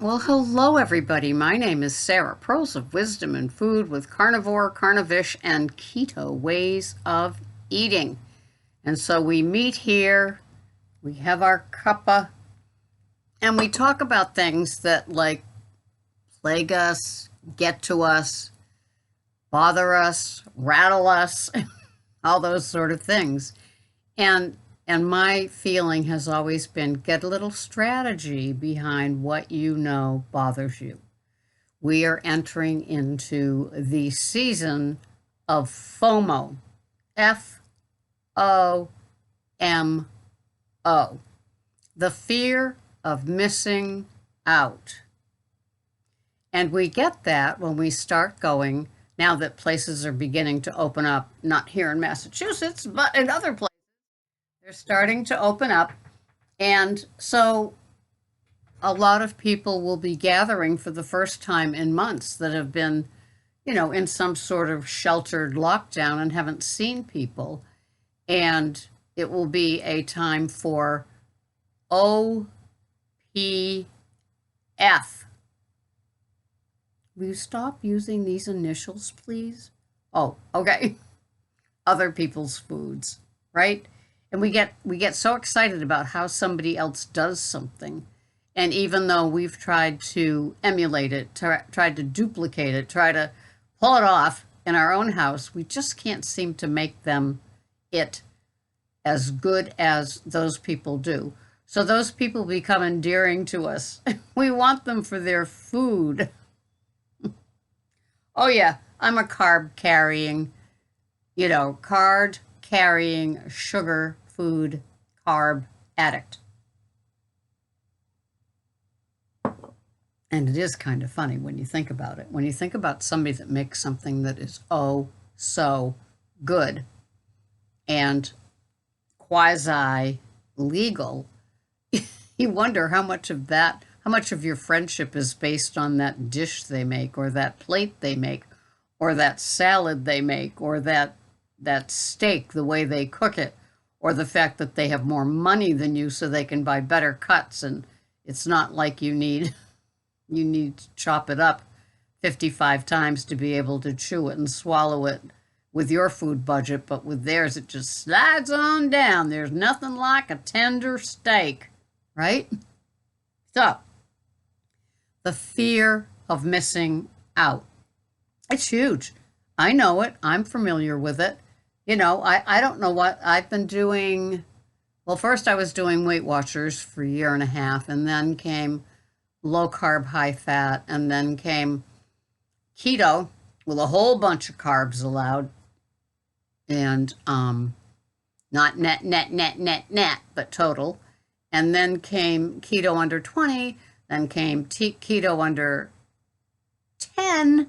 Well, hello, everybody. My name is Sarah, Pearls of Wisdom and Food with Carnivore, Carnivish, and Keto Ways of Eating. And so we meet here, we have our cuppa, and we talk about things that like plague us, get to us, bother us, rattle us, all those sort of things. And and my feeling has always been get a little strategy behind what you know bothers you. We are entering into the season of FOMO. FOMO. The fear of missing out. And we get that when we start going, now that places are beginning to open up, not here in Massachusetts, but in other places. They're starting to open up. And so a lot of people will be gathering for the first time in months that have been, in some sort of sheltered lockdown and haven't seen people. And it will be a time for OPF. Will you stop using these initials, please? Oh, okay. Other people's foods, right? And we get so excited about how somebody else does something. And even though we've tried to emulate it, tried to duplicate it, try to pull it off in our own house, we just can't seem to make them it as good as those people do. So those people become endearing to us. We want them for their food. Oh yeah, I'm a carb carrying, sugar food carb addict. And it is kind of funny when you think about it. When you think about somebody that makes something that is oh so good and quasi legal, you wonder how much of your friendship is based on that dish they make, or that plate they make, or that salad they make, or that steak, the way they cook it, or the fact that they have more money than you so they can buy better cuts, and it's not like you need to chop it up 55 times to be able to chew it and swallow it with your food budget, but with theirs it just slides on down. There's nothing like a tender steak, right? So, the fear of missing out. It's huge. I know it. I'm familiar with it. I don't know what I've been doing. Well, first I was doing Weight Watchers for a year and a half, and then came low carb, high fat, and then came keto with a whole bunch of carbs allowed, and not net, but total. And then came keto under 20, then came keto under 10,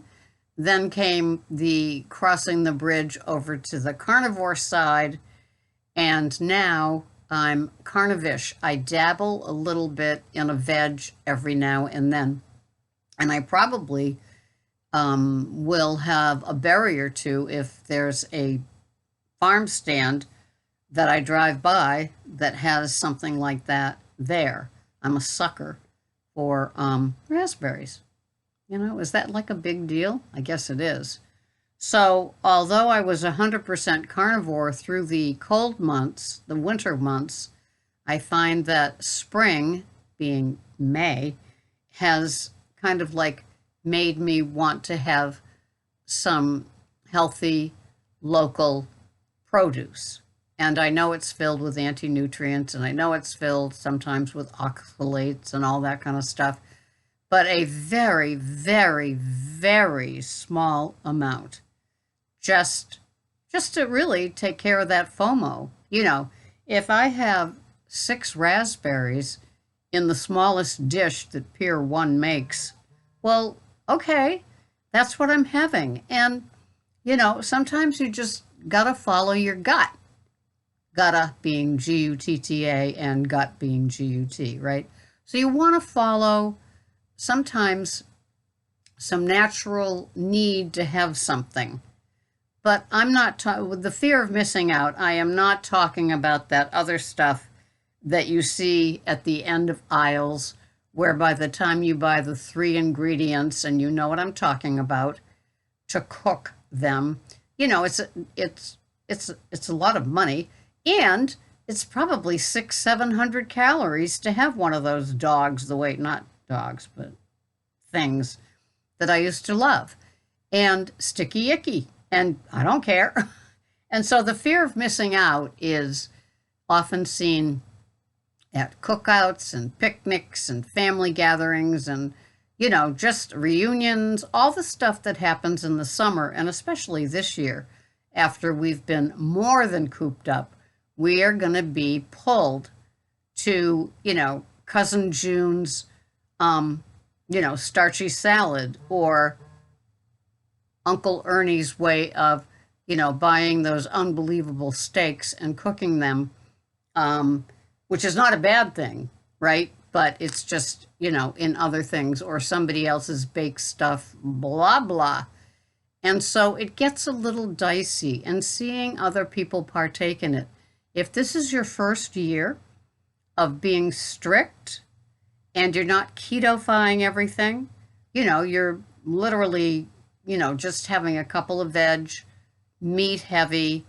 then came the crossing the bridge over to the carnivore side, and now I'm carnivish. I dabble a little bit in a veg every now and then, and I probably will have a berry or two if there's a farm stand that I drive by that has something like that there. I'm a sucker for raspberries. Is that like a big deal? I guess it is. So, although I was 100% carnivore through the cold months, the winter months, I find that spring, being May, has kind of like made me want to have some healthy local produce. And I know it's filled with anti-nutrients, and I know it's filled sometimes with oxalates and all that kind of stuff, but a very, very, very small amount. Just to really take care of that FOMO. If I have 6 raspberries in the smallest dish that Pier 1 makes, well, okay, that's what I'm having. And, sometimes you just gotta follow your gut. Gutta being Gutta and gut being GUT, right? So you want to follow sometimes some natural need to have something. But I'm not, with the fear of missing out, I am not talking about that other stuff that you see at the end of aisles where by the time you buy the 3 ingredients, and you know what I'm talking about, to cook them, it's a lot of money, and it's probably 600-700 calories to have one of those dogs, not dogs, but things that I used to love, and sticky icky, and I don't care. And so the fear of missing out is often seen at cookouts and picnics and family gatherings and, just reunions, all the stuff that happens in the summer, and especially this year, after we've been more than cooped up, we are going to be pulled to, Cousin June's, starchy salad, or Uncle Ernie's way of, buying those unbelievable steaks and cooking them, which is not a bad thing, right? But it's just, in other things, or somebody else's baked stuff, blah, blah. And so it gets a little dicey, and seeing other people partake in it. If this is your first year of being strict and you're not keto-fying everything, you're literally, just having a couple of veg, meat heavy,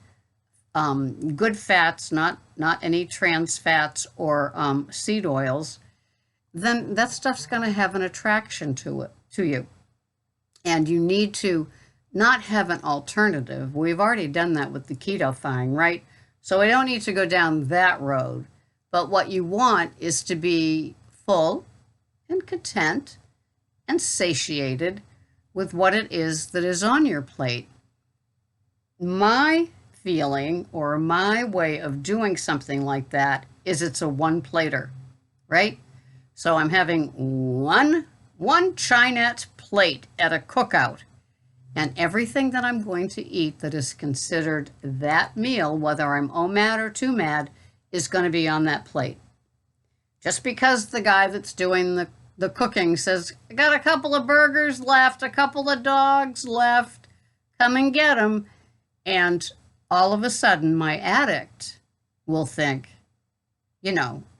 good fats, not any trans fats or seed oils, then that stuff's going to have an attraction to you. And you need to not have an alternative. We've already done that with the keto-fying, right? So we don't need to go down that road. But what you want is to be full and content and satiated with what it is that is on your plate. My feeling, or my way of doing something like that, is it's a one-plater, right? So I'm having one Chinette plate at a cookout, and everything that I'm going to eat that is considered that meal, whether I'm OMAD or TOMAD, is going to be on that plate. Just because the guy that's doing the cooking says, I got a couple of burgers left, a couple of dogs left, come and get them. And all of a sudden, my addict will think,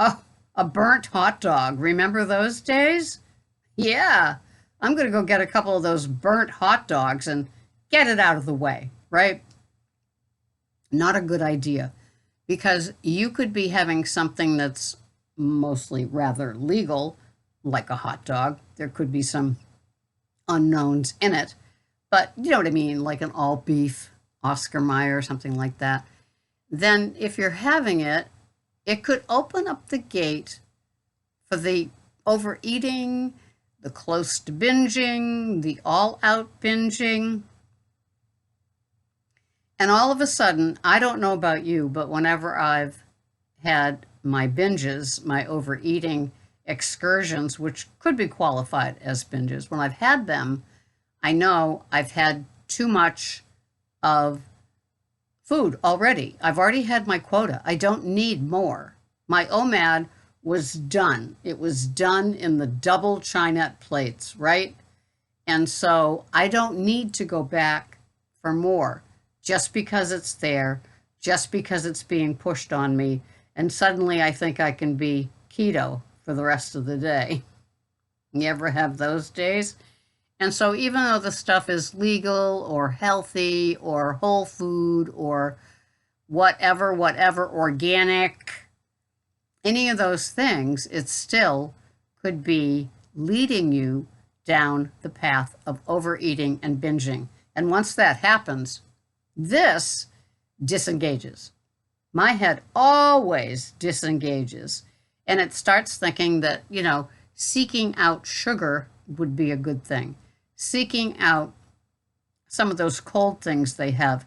oh, a burnt hot dog. Remember those days? Yeah, I'm going to go get a couple of those burnt hot dogs and get it out of the way, right? Not a good idea, because you could be having something that's mostly rather legal, like a hot dog. There could be some unknowns in it, but you know what I mean, like an all beef Oscar Mayer or something like that. Then if you're having it, it could open up the gate for the overeating, the close to binging, the all-out binging. And all of a sudden, I don't know about you, but whenever I've had my binges, my overeating excursions, which could be qualified as binges, when I've had them, I know I've had too much of food already. I've already had my quota. I don't need more. My OMAD was done. It was done in the double Chinette plates, right? And so I don't need to go back for more just because it's there, just because it's being pushed on me. And suddenly I think I can be keto for the rest of the day. You ever have those days? And so even though the stuff is legal or healthy or whole food or whatever, organic, any of those things, it still could be leading you down the path of overeating and binging. And once that happens, this disengages. My head always disengages. And it starts thinking that, seeking out sugar would be a good thing. Seeking out some of those cold things they have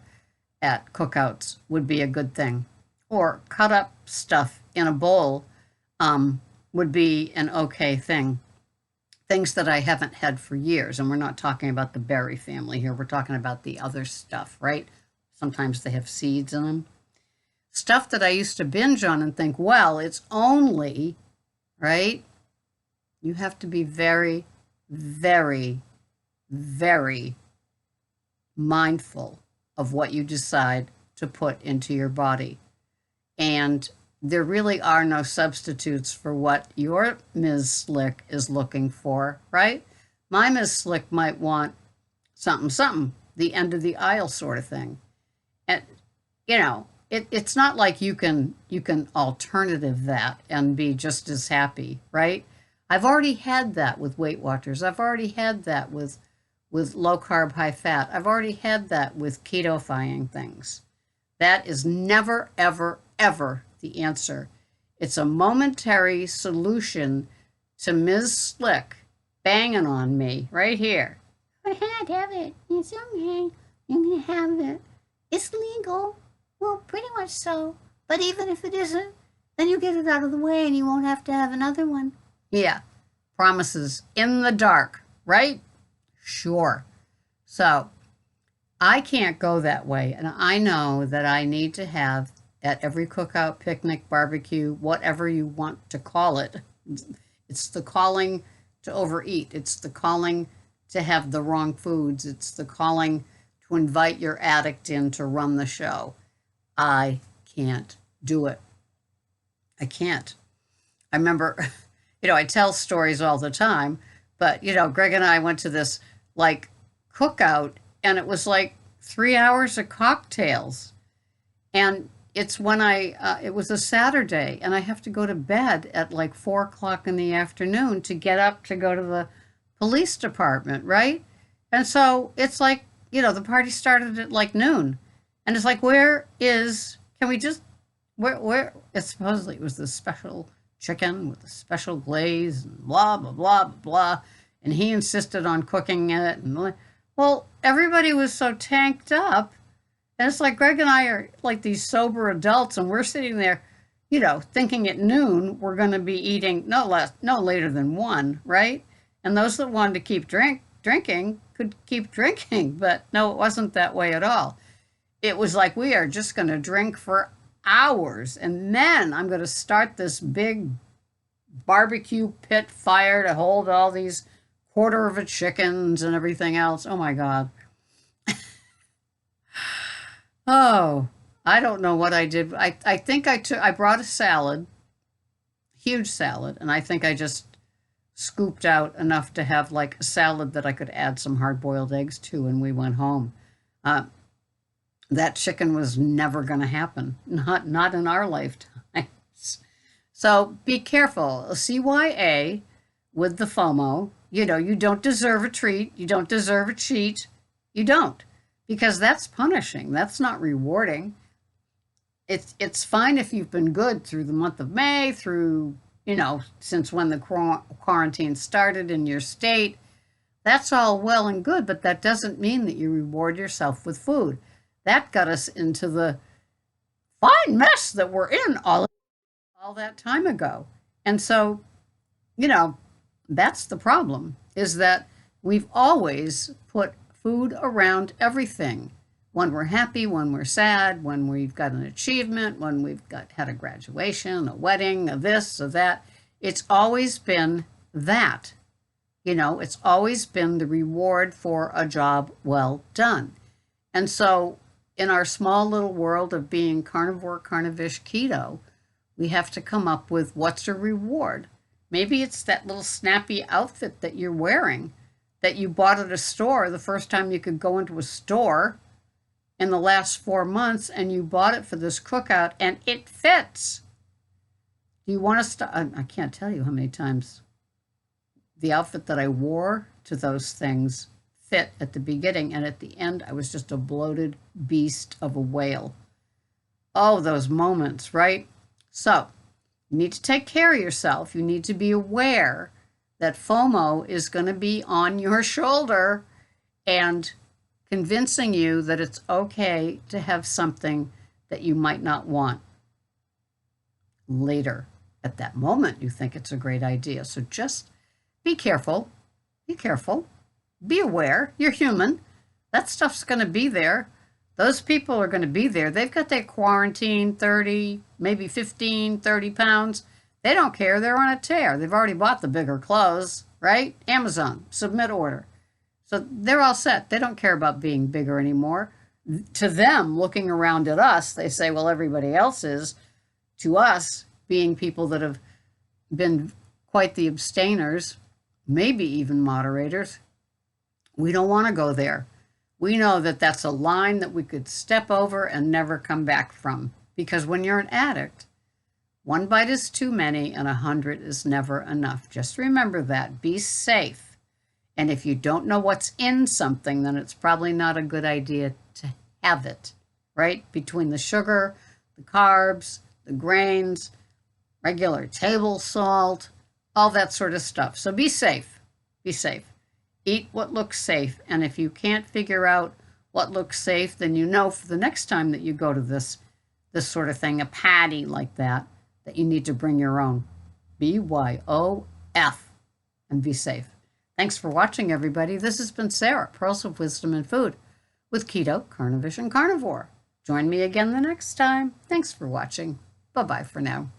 at cookouts would be a good thing. Or cut up stuff in a bowl would be an okay thing. Things that I haven't had for years. And we're not talking about the berry family here. We're talking about the other stuff, right? Sometimes they have seeds in them. Stuff that I used to binge on and think, well, it's only, right? You have to be very, very, very mindful of what you decide to put into your body. And there really are no substitutes for what your Ms. Slick is looking for, right? My Ms. Slick might want something, something, the end of the aisle sort of thing. And it's not like you can alternative that and be just as happy, right? I've already had that with Weight Watchers. I've already had that with low carb, high fat. I've already had that with keto-fying things. That is never, ever, ever the answer. It's a momentary solution to Ms. Slick banging on me right here. I can't have it. It's okay. You can have it. It's legal. Well, pretty much so. But even if it isn't, then you get it out of the way and you won't have to have another one. Yeah. Promises in the dark, right? Sure. So I can't go that way. And I know that I need to have at every cookout, picnic, barbecue, whatever you want to call it. It's the calling to overeat. It's the calling to have the wrong foods. It's the calling to invite your addict in to run the show. I can't do it. I can't. I remember, I tell stories all the time, but, Greg and I went to this like cookout and it was like 3 hours of cocktails. And it's when it was a Saturday and I have to go to bed at like 4 o'clock in the afternoon to get up to go to the police department, right? And so it's like, the party started at like noon. And it's like, where supposedly it was the special chicken with the special glaze and blah, blah, blah, blah, blah. And he insisted on cooking it. And well, everybody was so tanked up. And it's like Greg and I are like these sober adults and we're sitting there, thinking at noon we're going to be eating no later than 1, right? And those that wanted to keep drinking could keep drinking. But no, it wasn't that way at all. It was like, we are just going to drink for hours. And then I'm going to start this big barbecue pit fire to hold all these quarter of a chickens and everything else. Oh my God. Oh, I don't know what I did. I think I brought a salad, huge salad. And I think I just scooped out enough to have like a salad that I could add some hard-boiled eggs to. And we went home. That chicken was never going to happen, not in our lifetimes. So be careful. CYA with the FOMO. You don't deserve a treat. You don't deserve a cheat. You don't, because that's punishing. That's not rewarding. It's fine if you've been good through the month of May, through, since when the quarantine started in your state. That's all well and good, but that doesn't mean that you reward yourself with food. That got us into the fine mess that we're in all that time ago. And so, that's the problem, is that we've always put food around everything. When we're happy, when we're sad, when we've got an achievement, when we've had a graduation, a wedding, a this, a that. It's always been that. It's always been the reward for a job well done. And so in our small little world of being carnivore, carnivish, keto, we have to come up with what's a reward. Maybe it's that little snappy outfit that you're wearing that you bought at a store the first time you could go into a store in the last 4 months, and you bought it for this cookout and it fits. Do you want to start? I can't tell you how many times the outfit that I wore to those things fit at the beginning, and at the end I was just a bloated beast of a whale. Oh, those moments, right? So you need to take care of yourself. You need to be aware that FOMO is going to be on your shoulder and convincing you that it's okay to have something that you might not want later. At that moment, you think it's a great idea. So just be careful. Be careful. Be aware. You're human. That stuff's going to be there. Those people are going to be there. They've got their quarantine, 30, maybe 15, 30 pounds. They don't care. They're on a tear. They've already bought the bigger clothes, right? Amazon, submit order. So they're all set. They don't care about being bigger anymore. To them, looking around at us, they say, well, everybody else is. to us, being people that have been quite the abstainers, maybe even moderators, we don't want to go there. We know that that's a line that we could step over and never come back from. Because when you're an addict, 1 bite is too many and 100 is never enough. Just remember that. Be safe. And if you don't know what's in something, then it's probably not a good idea to have it, right? Between the sugar, the carbs, the grains, regular table salt, all that sort of stuff. So be safe. Be safe. Eat what looks safe. And if you can't figure out what looks safe, then you know for the next time that you go to this sort of thing, a patty like that you need to bring your own. BYOF, and be safe. Thanks for watching, everybody. This has been Sarah, Pearls of Wisdom in Food, with Keto, Carnivore, and Carnivore. Join me again the next time. Thanks for watching. Bye-bye for now.